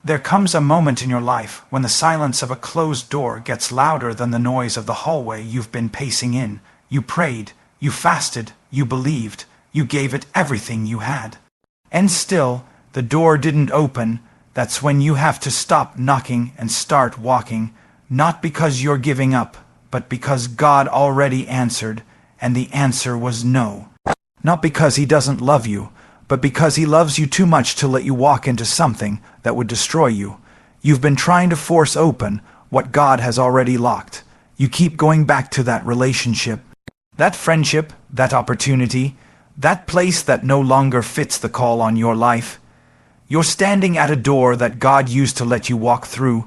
There comes a moment in your life when the silence of a closed door gets louder than the noise of the hallway you've been pacing in. You prayed, you fasted, you believed, you gave it everything you had. And still, the door didn't open. That's when you have to stop knocking and start walking, not because you're giving up, but because God already answered, and the answer was no. Not because He doesn't love you, but because He loves you too much to let you walk into something that would destroy you. You've been trying to force open what God has already locked. You keep going back to that relationship, that friendship, that opportunity, that place that no longer fits the call on your life. You're standing at a door that God used to let you walk through,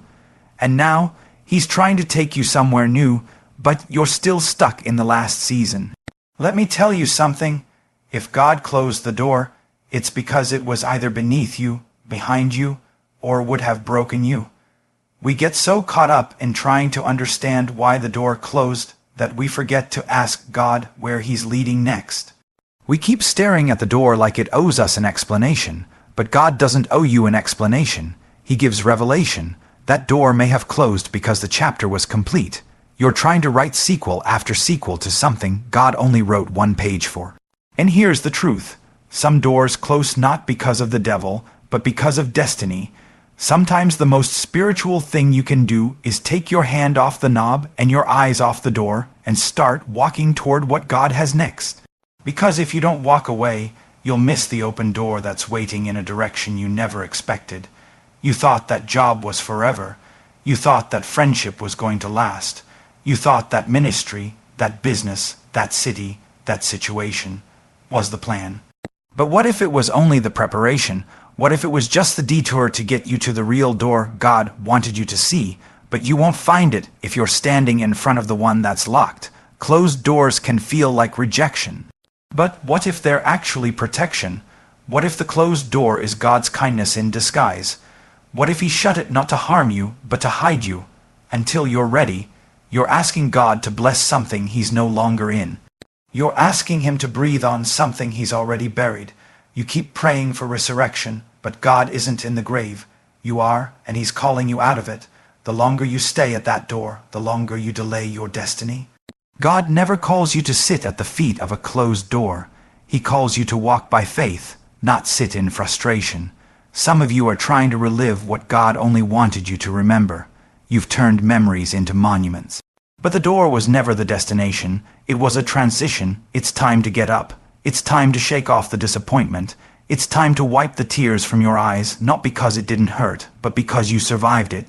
and now He's trying to take you somewhere new, but you're still stuck in the last season. Let me tell you something. If God closed the door, it's because it was either beneath you, behind you, or would have broken you. We get so caught up in trying to understand why the door closed that we forget to ask God where He's leading next. We keep staring at the door like it owes us an explanation, but God doesn't owe you an explanation. He gives revelation. That door may have closed because the chapter was complete. You're trying to write sequel after sequel to something God only wrote one page for. And here's the truth. Some doors close not because of the devil, but because of destiny. Sometimes the most spiritual thing you can do is take your hand off the knob and your eyes off the door and start walking toward what God has next. Because if you don't walk away, you'll miss the open door that's waiting in a direction you never expected. You thought that job was forever. You thought that friendship was going to last. You thought that ministry, that business, that city, that situation was the plan. But what if it was only the preparation? What if it was just the detour to get you to the real door God wanted you to see, but you won't find it if you're standing in front of the one that's locked? Closed doors can feel like rejection. But what if they're actually protection? What if the closed door is God's kindness in disguise? What if He shut it not to harm you, but to hide you? Until you're ready, you're asking God to bless something He's no longer in. You're asking Him to breathe on something He's already buried. You keep praying for resurrection, but God isn't in the grave. You are, and He's calling you out of it. The longer you stay at that door, the longer you delay your destiny. God never calls you to sit at the feet of a closed door. He calls you to walk by faith, not sit in frustration. Some of you are trying to relive what God only wanted you to remember. You've turned memories into monuments. But the door was never the destination. It was a transition. It's time to get up. It's time to shake off the disappointment. It's time to wipe the tears from your eyes, not because it didn't hurt, but because you survived it.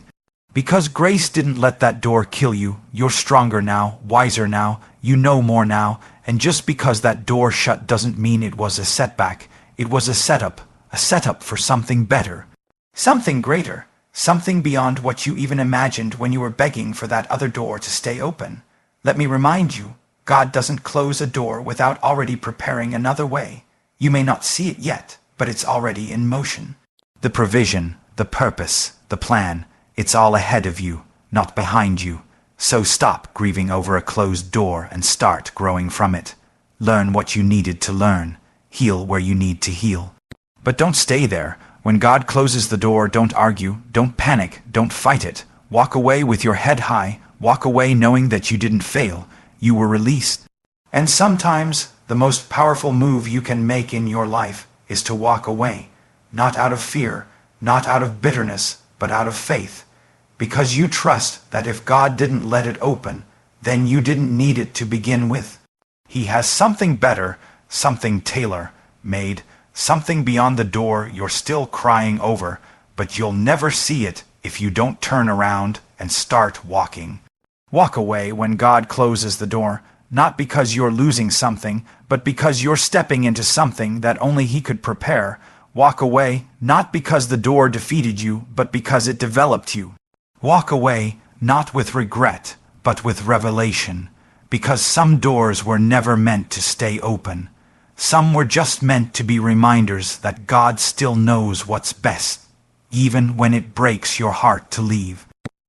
Because grace didn't let that door kill you. You're stronger now, wiser now, you know more now, and just because that door shut doesn't mean it was a setback. It was a setup for something better, something greater. Something beyond what you even imagined when you were begging for that other door to stay open. Let me remind you, God doesn't close a door without already preparing another way. You may not see it yet, but it's already in motion. The provision, the purpose, the plan, it's all ahead of you, not behind you. So stop grieving over a closed door and start growing from it. Learn what you needed to learn. Heal where you need to heal. But don't stay there. When God closes the door, don't argue, don't panic, don't fight it. Walk away with your head high. Walk away knowing that you didn't fail. You were released. And sometimes the most powerful move you can make in your life is to walk away. Not out of fear, not out of bitterness, but out of faith. Because you trust that if God didn't let it open, then you didn't need it to begin with. He has something better, something tailor-made, something beyond the door you're still crying over, but you'll never see it if you don't turn around and start walking. Walk away when God closes the door, not because you're losing something, but because you're stepping into something that only He could prepare. Walk away, not because the door defeated you, but because it developed you. Walk away, not with regret, but with revelation, because some doors were never meant to stay open. Some were just meant to be reminders that God still knows what's best, even when it breaks your heart to leave.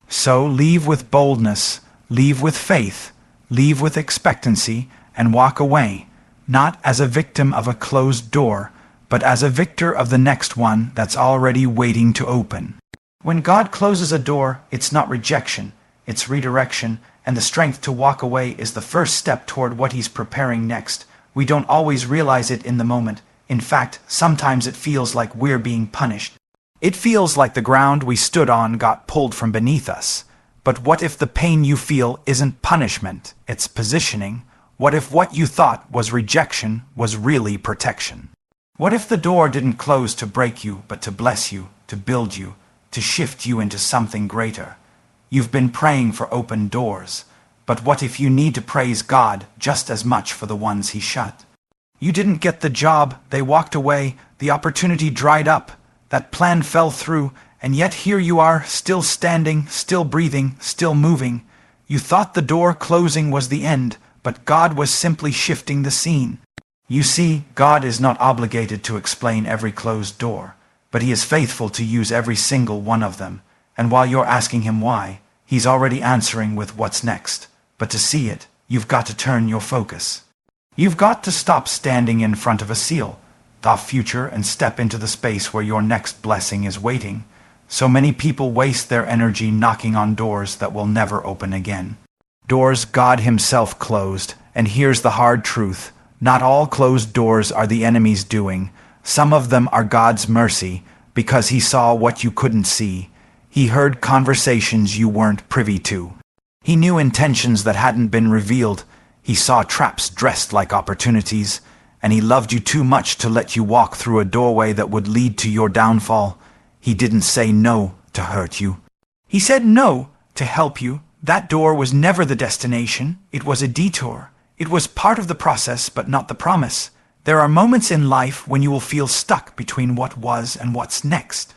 So leave with boldness, leave with faith, leave with expectancy, and walk away, not as a victim of a closed door, but as a victor of the next one that's already waiting to open. When God closes a door, it's not rejection, it's redirection, and the strength to walk away is the first step toward what He's preparing next. We don't always realize it in the moment. In fact, sometimes it feels like we're being punished. It feels like the ground we stood on got pulled from beneath us. But what if the pain you feel isn't punishment, it's positioning? What if what you thought was rejection was really protection? What if the door didn't close to break you, but to bless you, to build you, to shift you into something greater? You've been praying for open doors, but what if you need to praise God just as much for the ones He shut? You didn't get the job, they walked away, the opportunity dried up, that plan fell through, and yet here you are, still standing, still breathing, still moving. You thought the door closing was the end, but God was simply shifting the scene. You see, God is not obligated to explain every closed door, but He is faithful to use every single one of them. And while you're asking Him why, He's already answering with what's next. But to see it, you've got to turn your focus. You've got to stop standing in front of a seal, the future, and step into the space where your next blessing is waiting. So many people waste their energy knocking on doors that will never open again. Doors God Himself closed, and here's the hard truth. Not all closed doors are the enemy's doing. Some of them are God's mercy, because He saw what you couldn't see. He heard conversations you weren't privy to. He knew intentions that hadn't been revealed. He saw traps dressed like opportunities, and He loved you too much to let you walk through a doorway that would lead to your downfall. He didn't say no to hurt you. He said no to help you. That door was never the destination. It was a detour. It was part of the process, but not the promise. There are moments in life when you will feel stuck between what was and what's next.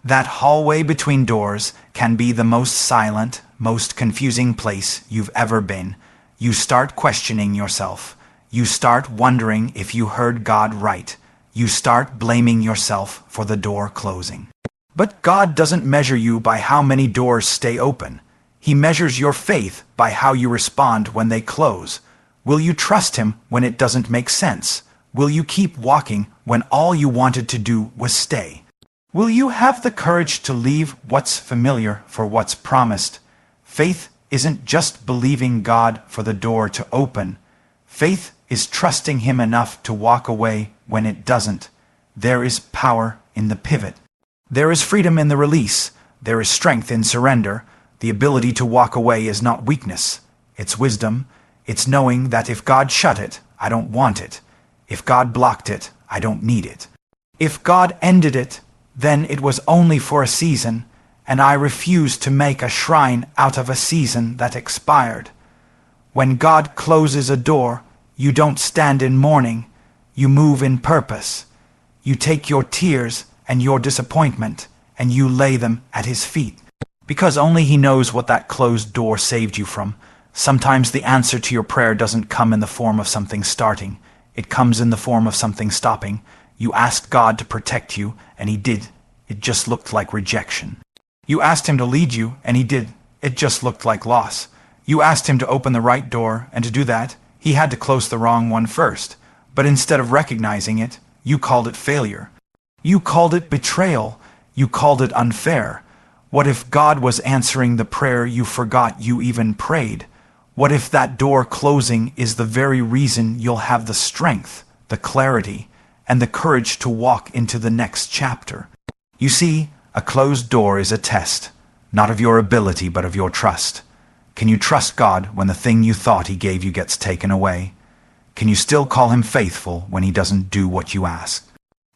That hallway between doors can be the most silent, most confusing place you've ever been. You start questioning yourself. You start wondering if you heard God right. You start blaming yourself for the door closing. But God doesn't measure you by how many doors stay open. He measures your faith by how you respond when they close. Will you trust Him when it doesn't make sense? Will you keep walking when all you wanted to do was stay? Will you have the courage to leave what's familiar for what's promised? Faith isn't just believing God for the door to open. Faith is trusting Him enough to walk away when it doesn't. There is power in the pivot. There is freedom in the release. There is strength in surrender. The ability to walk away is not weakness. It's wisdom. It's knowing that if God shut it, I don't want it. If God blocked it, I don't need it. If God ended it, then it was only for a season, and I refuse to make a shrine out of a season that expired. When God closes a door, you don't stand in mourning. You move in purpose. You take your tears and your disappointment, and you lay them at His feet. Because only He knows what that closed door saved you from. Sometimes the answer to your prayer doesn't come in the form of something starting. It comes in the form of something stopping. You asked God to protect you, and He did. It just looked like rejection. You asked Him to lead you, and He did. It just looked like loss. You asked Him to open the right door, and to do that, He had to close the wrong one first. But instead of recognizing it, you called it failure. You called it betrayal. You called it unfair. What if God was answering the prayer you forgot you even prayed? What if that door closing is the very reason you'll have the strength, the clarity, and the courage to walk into the next chapter? You see, a closed door is a test, not of your ability but of your trust. Can you trust God when the thing you thought He gave you gets taken away? Can you still call Him faithful when He doesn't do what you ask?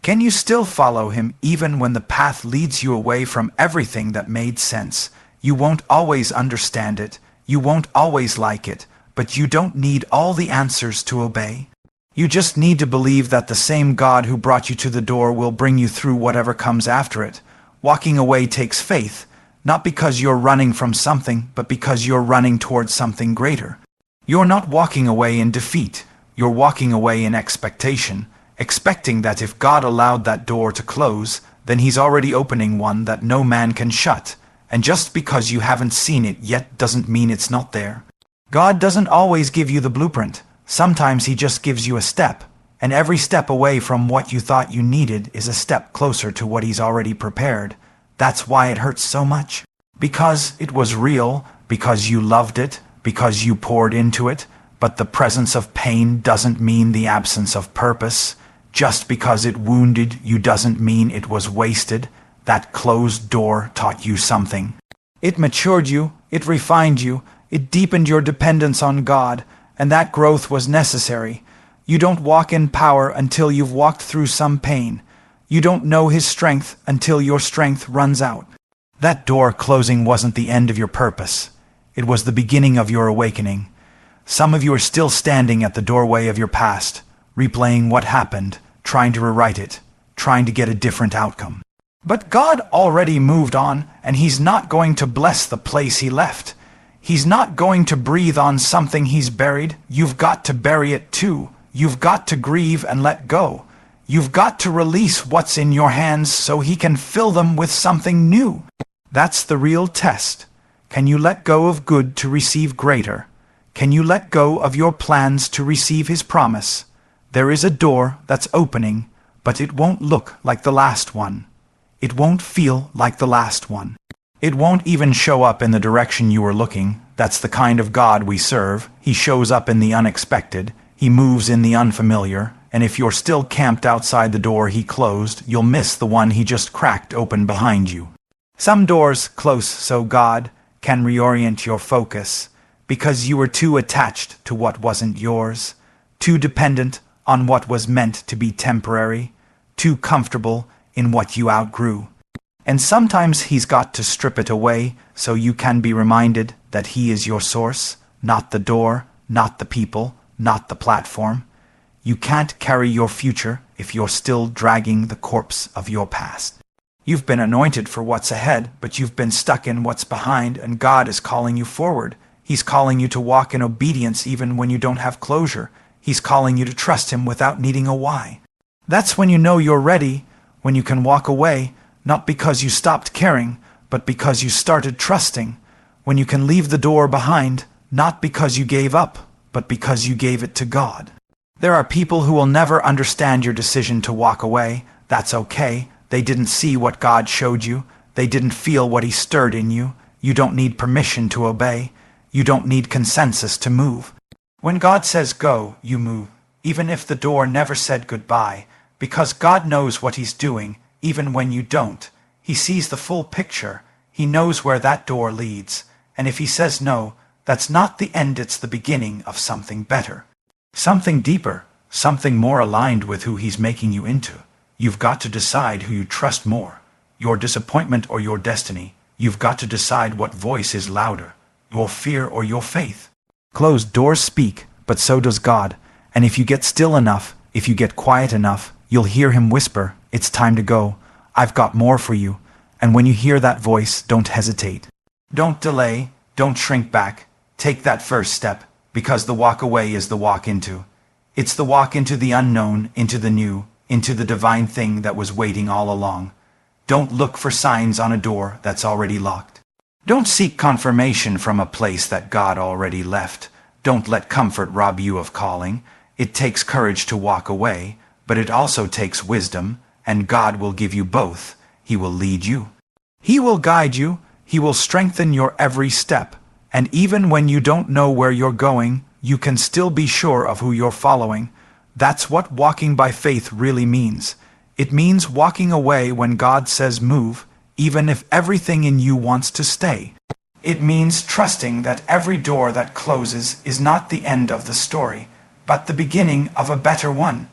Can you still follow Him even when the path leads you away from everything that made sense? You won't always understand it. You won't always like it, but you don't need all the answers to obey. You just need to believe that the same God who brought you to the door will bring you through whatever comes after it. Walking away takes faith, not because you're running from something, but because you're running towards something greater. You're not walking away in defeat. You're walking away in expectation, expecting that if God allowed that door to close, then He's already opening one that no man can shut. And just because you haven't seen it yet doesn't mean it's not there. God doesn't always give you the blueprint. Sometimes He just gives you a step, and every step away from what you thought you needed is a step closer to what He's already prepared. That's why it hurts so much. Because it was real, because you loved it, because you poured into it, but the presence of pain doesn't mean the absence of purpose. Just because it wounded you doesn't mean it was wasted. That closed door taught you something. It matured you, it refined you, it deepened your dependence on God, and that growth was necessary. You don't walk in power until you've walked through some pain. You don't know His strength until your strength runs out. That door closing wasn't the end of your purpose. It was the beginning of your awakening. Some of you are still standing at the doorway of your past, replaying what happened, trying to rewrite it, trying to get a different outcome. But God already moved on, and He's not going to bless the place He left. He's not going to breathe on something He's buried. You've got to bury it too. You've got to grieve and let go. You've got to release what's in your hands so He can fill them with something new. That's the real test. Can you let go of good to receive greater? Can you let go of your plans to receive His promise? There is a door that's opening, but it won't look like the last one. It won't feel like the last one. It won't even show up in the direction you were looking. That's the kind of God we serve. He shows up in the unexpected. He moves in the unfamiliar. And if you're still camped outside the door He closed, you'll miss the one He just cracked open behind you. Some doors close so God can reorient your focus, because you were too attached to what wasn't yours, too dependent on what was meant to be temporary, too comfortable in what you outgrew. And sometimes He's got to strip it away so you can be reminded that He is your source, not the door, not the people, not the platform. You can't carry your future if you're still dragging the corpse of your past. You've been anointed for what's ahead, but you've been stuck in what's behind, and God is calling you forward. He's calling you to walk in obedience even when you don't have closure. He's calling you to trust Him without needing a why. That's when you know you're ready, when you can walk away, not because you stopped caring, but because you started trusting. When you can leave the door behind, not because you gave up, but because you gave it to God. There are people who will never understand your decision to walk away. That's okay. They didn't see what God showed you. They didn't feel what He stirred in you. You don't need permission to obey. You don't need consensus to move. When God says go, you move, even if the door never said goodbye, because God knows what He's doing, even when you don't. He sees the full picture. He knows where that door leads. And if He says no, that's not the end, it's the beginning of something better. Something deeper, something more aligned with who He's making you into. You've got to decide who you trust more, your disappointment or your destiny. You've got to decide what voice is louder, your fear or your faith. Closed doors speak, but so does God. And if you get still enough, if you get quiet enough, you'll hear Him whisper, "It's time to go. I've got more for you." And when you hear that voice, don't hesitate. Don't delay, don't shrink back. Take that first step, because the walk away is the walk into. It's the walk into the unknown, into the new, into the divine thing that was waiting all along. Don't look for signs on a door that's already locked. Don't seek confirmation from a place that God already left. Don't let comfort rob you of calling. It takes courage to walk away, but it also takes wisdom, and God will give you both. He will lead you. He will guide you. He will strengthen your every step. And even when you don't know where you're going, you can still be sure of who you're following. That's what walking by faith really means. It means walking away when God says move, even if everything in you wants to stay. It means trusting that every door that closes is not the end of the story, but the beginning of a better one.